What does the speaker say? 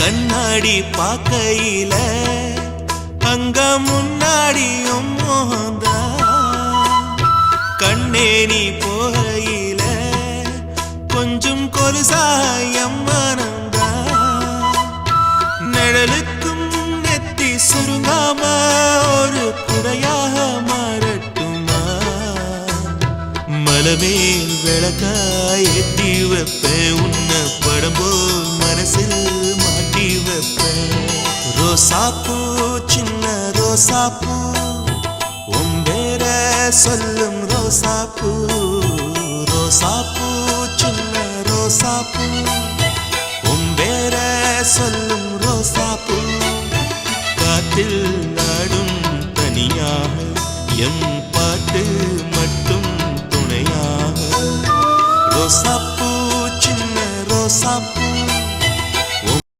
கண்ணாடி பார்க்கையில அங்க முன்னாடியும் மோகந்தா கண்ணே நீ போகையில கொஞ்சம் கொலுசாயம் மனந்தா நிழலுக்கும் நெத்தி சுருங்காம ஒரு குடையாக மாறட்டுமா மலமேல் விளக்காய் ஏத்தி வைப்பேன் உன்னை படம் போல் மனசில் மாட்டி வைப்பேன் ரோசாப்பூ சின்ன ரோசாப்பூ உம்பேர சொல்லும் ரோசாப்பூ ரோசாப்பூ சின்ன ரோசாப்பூ உம்பேர சொல்லும் ரோசாப்பூ காத்தில் நாடும் தனியாக எம் பாட்டு மட்டும் துணையாக ரோசாப்பூ சின்ன ரோசாப்பூ